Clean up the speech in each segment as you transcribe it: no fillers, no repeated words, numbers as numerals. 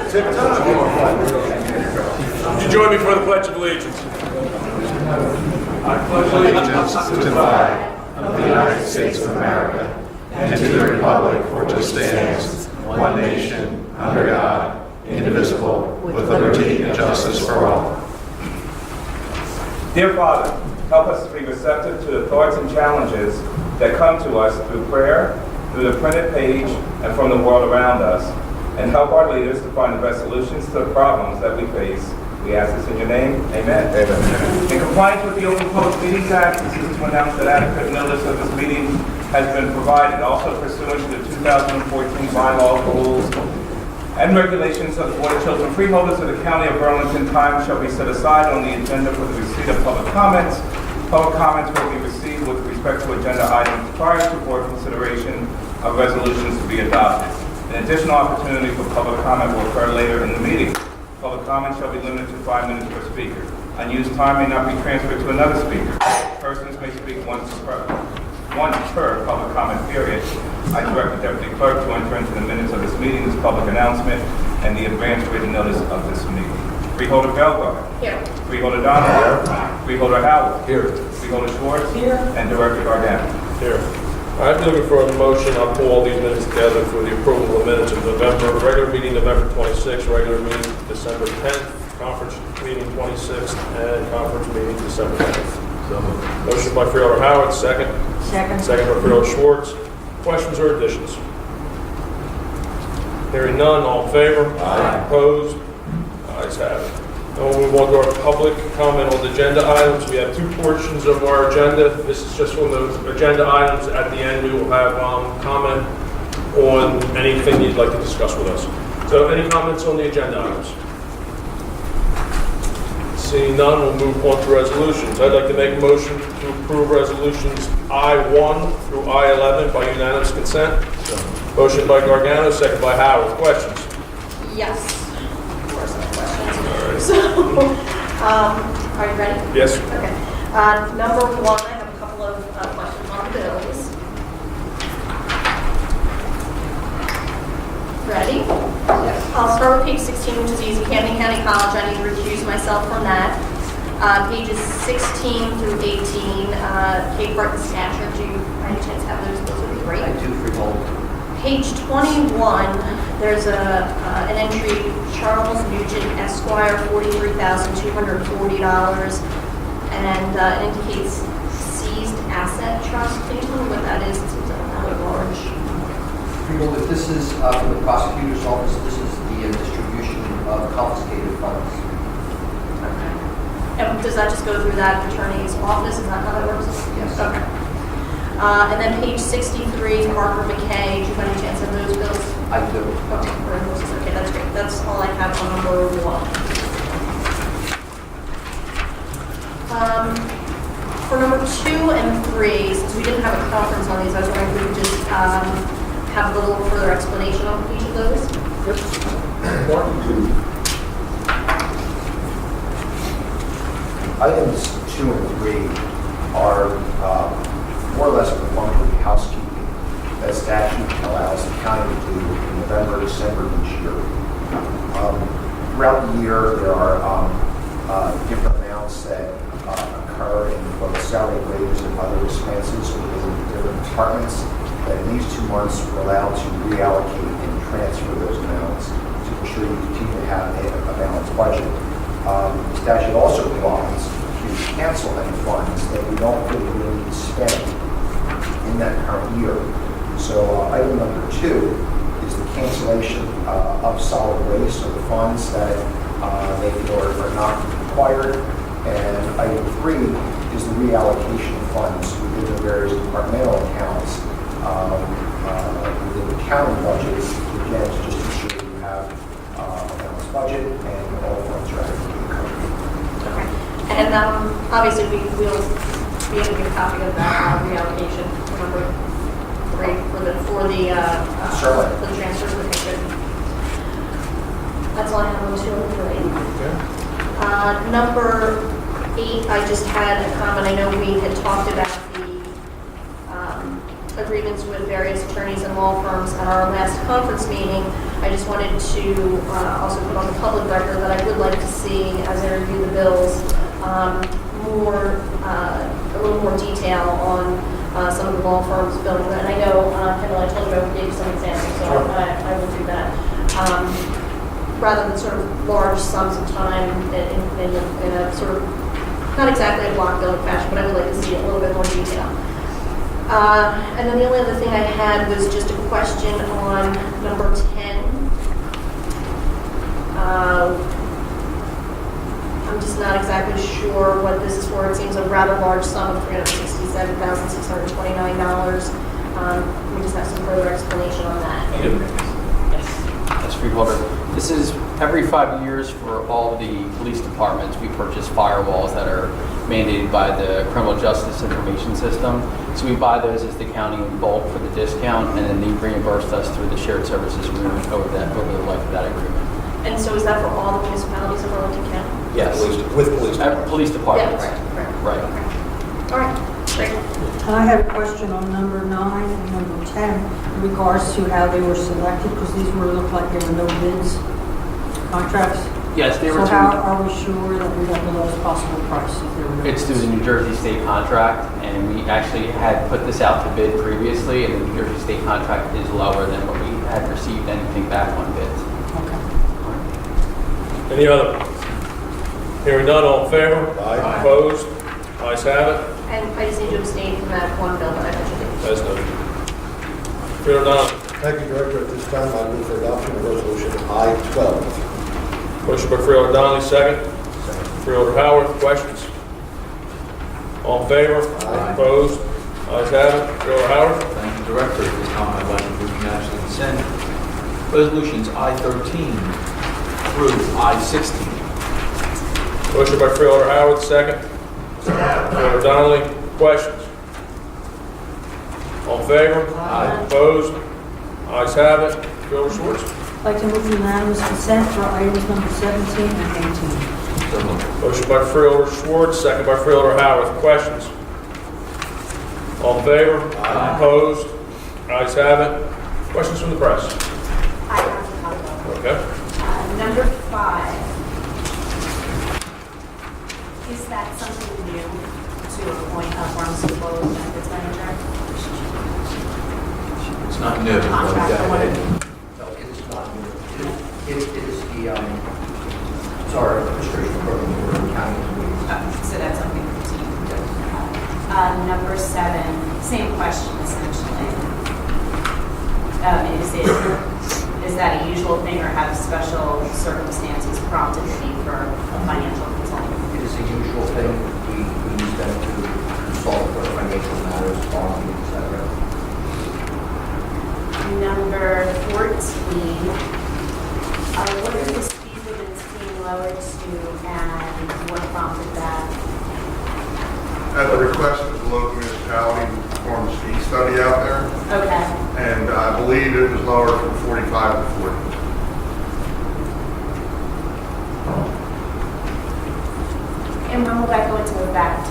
Would you join me for the Pledge of Allegiance? I pledge allegiance to the flag of the United States of America and to the republic for which it stands, one nation, under God, indivisible, with liberty and justice for all. Dear Father, help us to be receptive to the thoughts and challenges that come to us through prayer, through the printed page, and from the world around us, and help our leaders to find the best solutions to the problems that we face. We ask this in your name. Amen. Amen. In compliance with the Open Public Meetings Act, this is to announce that adequate notice of this meeting has been provided. Also pursuant to the 2014 bylaws, rules, and regulations of the Board of Children Freeholders of the County of Burlington, time shall be set aside on the agenda for the receipt of public comments. Public comments will be received with respect to agenda items prior to board consideration of resolutions to be adopted. An additional opportunity for public comment will occur later in the meeting. Public comment shall be limited to 5 minutes per speaker. Unused time may not be transferred to another speaker. Persons may speak once per public comment period. I direct the Deputy Clerk to enter into the minutes of this meeting this public announcement and the advance written notice of this meeting. Freeholder Belgar. Here. Freeholder Donald. Here. Freeholder Howard. Here. Freeholder Schwartz. Here. And Director Gargano. Here. I'm looking for a motion. I'll pull all these minutes together for the approval of minutes of November, regular meeting November 26th, regular meeting December 10th, conference meeting 26th, and conference meeting December 10th. Motion by Freeholder Howard, second. Second. Second by Freeholder Schwartz. Questions or additions? Hearing none, all in favor? Aye. Opposed? Ayes have it. Now we'll move on to our public comment on the agenda items. We have two portions of our agenda. This is just one of the agenda items. At the end, we will have comment on anything you'd like to discuss with us. So any comments on the agenda items? Seeing none, we'll move on to resolutions. I'd like to make a motion to approve resolutions I-1 through I-11 by unanimous consent. Motion by Gargano, second by Howard. Questions? Yes. Of course, I have questions. So, are you ready? Yes. Okay. Number one, I have a couple of questions on the bills. Ready? Yes. I'll start with page 16, which is easy. Camden County College. I need to recuse myself from that. Pages 16 through 18, Cape Breton Stature. Do you, by any chance, have those? Those would be great. I do, Freehold. Page 21, there's an entry, Charles Nugent Esquire, $43,240, and it indicates seized asset trust. Can you tell me what that is? It seems like rather large. Freehold, if this is from the prosecutor's office, this is the distribution of confiscated funds. Okay. And does that just go through that attorney's office? Is that how that works? Yes. Okay. And then page 63, Parker McKay. Do you by any chance have those bills? I do. Okay, okay, that's great. That's all I have on number one. For number 2 and 3, since we didn't have a conference on these, I was wondering if we could just have a little further explanation on each of those. Items 2 and 3 are more or less perfunctory housekeeping that statute allows the county to do in November, December each year. Throughout the year, there are different amounts that occur in both salary, wages, and other expenses within different departments. That in these 2 months, we're allowed to reallocate and transfer those amounts to ensure you continue to have a balanced budget. The statute also provides to cancel any funds that we don't really need to spend in that current year. So item number 2 is the cancellation of solid waste, or the funds that they feel are not required. And item 3 is the reallocation of funds within the various departmental accounts within the county budgets, again, to just ensure you have a balanced budget and all funds are adequately covered. Okay. And obviously we'll be able to get a copy of that reallocation for number 3 for the transfers. That's all I have on 2 and 3. Number 8, I just had a comment. I know we had talked about the agreements with various attorneys and law firms at our last conference meeting. I just wanted to also put on the public record that I would like to see, as I review the bills, a little more detail on some of the law firms' billing. And I know, Kendall, I told you I would give you some examples, so I will do that. Rather than sort of large sums of time in a sort of, not exactly a block billing fashion, but I would like to see a little bit more detail. And then the only other thing I had was just a question on number 10. I'm just not exactly sure what this is for. It seems a rather large sum of $367,629. We just have some further explanation on that. Yes, that's Freeholder. This is every 5 years for all of the police departments. We purchase firewalls that are mandated by the Criminal Justice Information System. So we buy those as the county in bulk for the discount, and then they reimbursed us through the shared services agreement over the life of that agreement. And so is that for all the municipalities of Burlington County? Yes. With police Police departments. Yeah, Right. Okay. All right, great. And I have a question on number 9 and number 10 in regards to how they were selected, because these look like there were no bids, contracts. Yes, they were. So how are we sure that we got the lowest possible price if there were no It's through bids? the New Jersey State contract, and we actually had put this out to bid previously, and the New Jersey State contract is lower than what we had received anything back on bids. Okay. Any other? Hearing none, all in favor? Aye. Opposed? Ayes have it. And I just need to abstain from that one bill that I mentioned. As noted. Freeholder O'Donnell. Thank you, Director. At this time, I move for adoption of resolution I-12. Motion by Freeholder Donnelly, second. Freeholder Howard, questions? All in favor? Aye. Opposed? Ayes have it. Freeholder Howard. Thank you, Director. At this time, I'd like to move unanimous consent. Resolutions I-13 through I-16. Motion by Freeholder Howard, second. Freeholder Donnelly, questions? All in favor? Aye. Opposed? Ayes have it. Freeholder Schwartz. I'd like to move unanimous consent for items number 17 and 18. So moved. Motion by Freeholder Schwartz, second by Freeholder Howard. Questions? All in favor? Aye. Opposed? Ayes have it. Questions from the press? I have a couple. Okay. Number 5. Is that something new to appoint a pharmaceutical benefits manager? It's not new. but Contract or what? No, it is not new. It is the, it's our administration program for county employees. So that's something routine. Number 7, same question essentially. Is that a usual thing, or have special circumstances prompted the need for a financial consultant? It is a usual thing. We use them to consult for financial matters, bonding, et cetera. Number 14, what are the speed limits being lowered to, and what prompted that? At the request of the local municipality, we performed a speed study out there, Okay. and I believe it was lowered from 45 to 40. And when will that go into effect?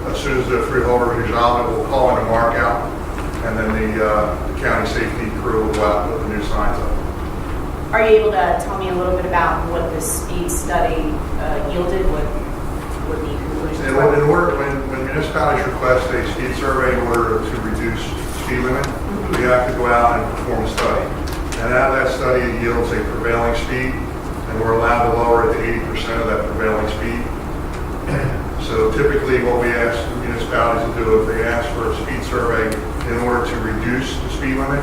As soon as the freeholder resolve it, we'll call in a mark out, and then the county safety crew will go out and put the new signs up. Are you able to tell me a little bit about what the speed study yielded, what the conclusions In were? order, when municipalities request a speed survey in order to reduce speed limit, we have to go out and perform a study. And out of that study, it yields a prevailing speed, and we're allowed to lower it to 80% of that prevailing speed. So typically what we ask municipalities to do, if they ask for a speed survey in order to reduce the speed limit,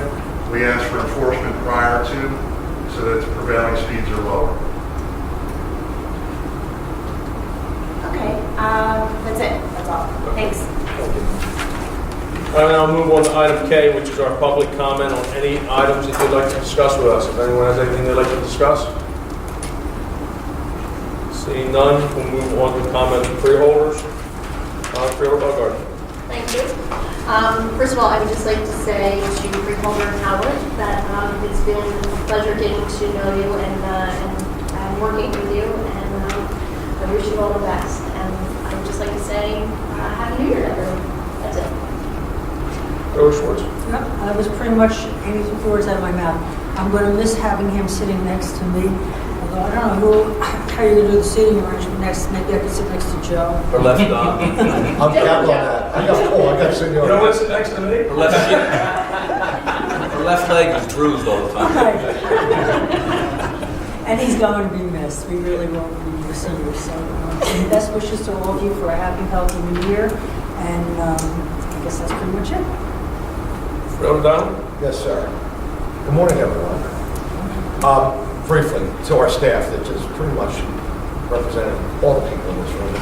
we ask for enforcement prior to, so that the prevailing speeds are lower. Okay, that's it, that's all. Thanks. I will now move on to item K, which is our public comment on any items that you'd like to discuss with us. If anyone has anything they'd like to discuss? Seeing none, we'll move on to comment from freeholders. Freeholder Bugard. Thank you. First of all, I would just like to say to Freeholder Howard that it's been a pleasure getting to know you and working with you, and I wish you all the best. And I would just like to say Happy New Year to everyone. That's it. Go Schwartz. Yep, that was pretty much Amy's words out of my mouth. I'm going to miss having him sitting next to me. Although I don't know how you're going to do the seating arrangement next. Maybe I could sit next to Joe. Her left, I'm counting on that. I got senior. You don't want to sit next to me? her left leg is bruised all the time. Right. And he's going to be missed. We really will be missing you. So best wishes to all of you for a happy, healthy new year. And I guess that's pretty much it. Fred O'Donnell? Yes, sir. Good morning, everyone. Briefly, to our staff that just pretty much represented all the people in this room.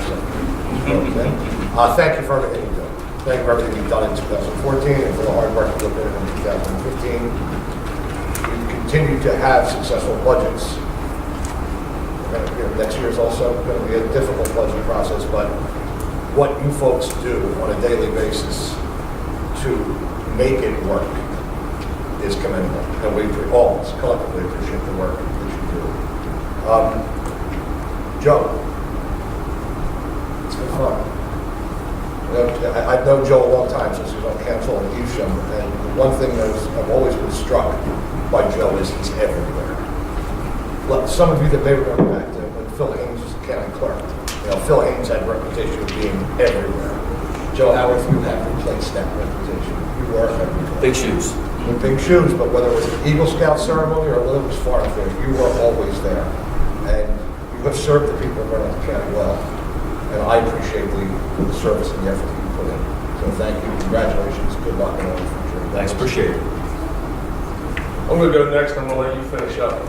Thank you for everything you do. Thank you for everything you've done in 2014 and for the hard work you've done in 2015. We continue to have successful budgets. Next year is also going to be a difficult budget process, but what you folks do on a daily basis to make it work is commendable, and we all collectively appreciate the work that you do. Joe, it's been fun. I've known Joe a long time, since he was on council in Evesham, and one thing that I've always been struck by Joe is he's everywhere. Some of you that may remember back to when Phil Haynes was the county clerk. Phil Haynes had a reputation of being everywhere. Joe, how have you have replaced that reputation? You were everywhere. Big shoes. With big shoes, but whether it was an Eagle Scout ceremony or whether it was far up there, you were always there. And you have served the people of Burlington County well. And I appreciate the service and the effort that you put in. So thank you, congratulations, good luck in all the future. Thanks, appreciate it. I'm going to go next. I'm going to let you finish up.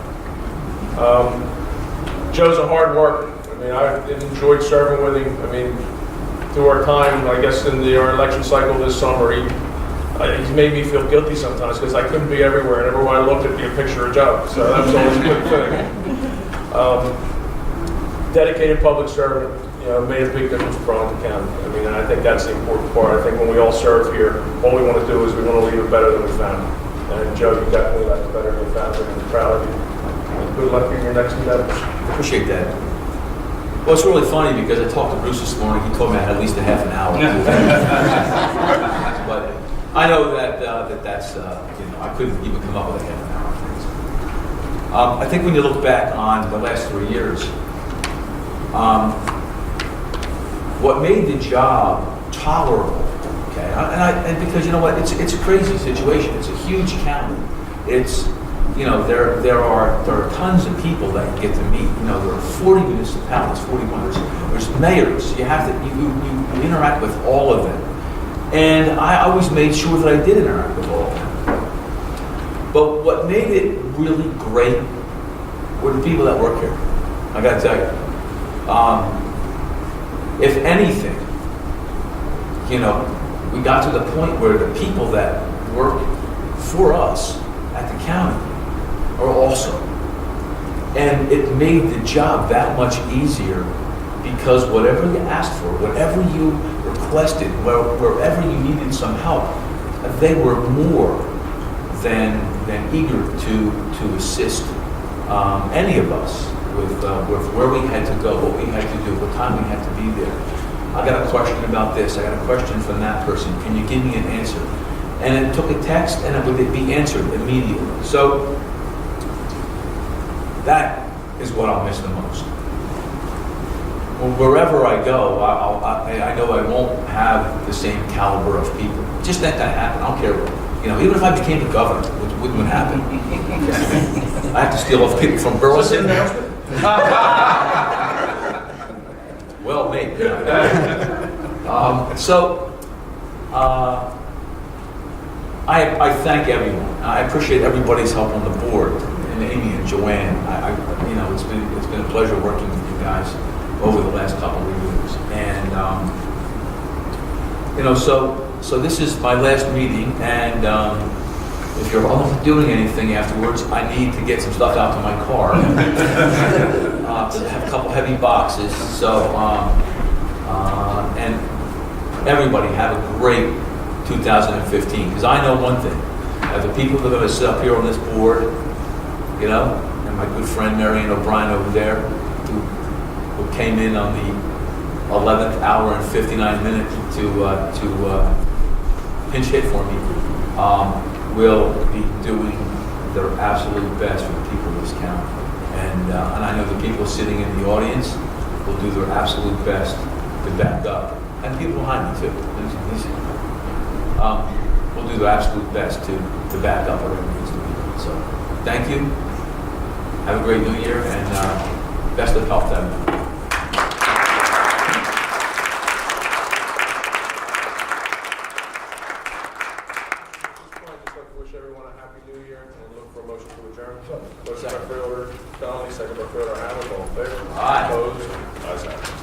Joe's a hard worker. I mean, I enjoyed serving with him. I mean, through our time, I guess in our election cycle this summer, he's made me feel guilty sometimes because I couldn't be everywhere, and everywhere I looked, it'd be a picture of Joe. So that was always a good thing. Dedicated public servant, made a big difference for Burlington County. I mean, and I think that's the important part. I think when we all serve here, all we want to do is we want to leave it better than we found it. And Joe, you definitely left it better than you found it, and I'm proud of you. And good luck in your next endeavors. Appreciate that. Well, it's really funny because I talked to Bruce this morning. He told me I had at least a half an hour. But I know that's I couldn't even come up with a half an hour of things. I think when you look back on the last 3 years, what made the job tolerable, okay, and because you know what, it's a crazy situation. It's a huge county. It's there are tons of people that you get to meet. There are 40 municipalities, 41. There's mayors. You have to you interact with all of them. And I always made sure that I did interact with all of them. But what made it really great were the people that work here. I got to tell you. If anything, we got to the point where the people that work for us at the county are awesome. And it made the job that much easier because whatever you asked for, whatever you requested, wherever you needed some help, they were more than eager to assist any of us with where we had to go, what we had to do, what time we had to be there. I got a question about this. I got a question from that person. Can you give me an answer? And it took a text, and it would be answered immediately. So that is what I'll miss the most. Wherever I go, I know I won't have the same caliber of people. Just let that happen. I don't care. Even if I became the governor, which wouldn't happen. I have to steal off people from Burlington. Well, maybe. I thank everyone. I appreciate everybody's help on the board, and Amy and Joanne. It's been a pleasure working with you guys over the last couple of years. And so this is my last meeting, and if you're all doing anything afterwards, I need to get some stuff out to my car. I have a couple heavy boxes. So and everybody have a great 2015, because I know one thing: the people that are going to sit up here on this board, and my good friend Marion O'Brien over there, who came in on the 11th hour and 59 minutes to pinch hit for me, will be doing their absolute best for the people of this county. And I know the people sitting in the audience will do their absolute best to back up, and people behind me too. Will do their absolute best to back up whatever needs to be done. So, thank you. Have a great New Year, and best of health to everyone. Wish everyone a happy New Year and look for a motion to adjourn. Motion by Freeholder Donnelly, second by Freeholder Hamel, all in favor? Aye. Opposed? Ayes have it.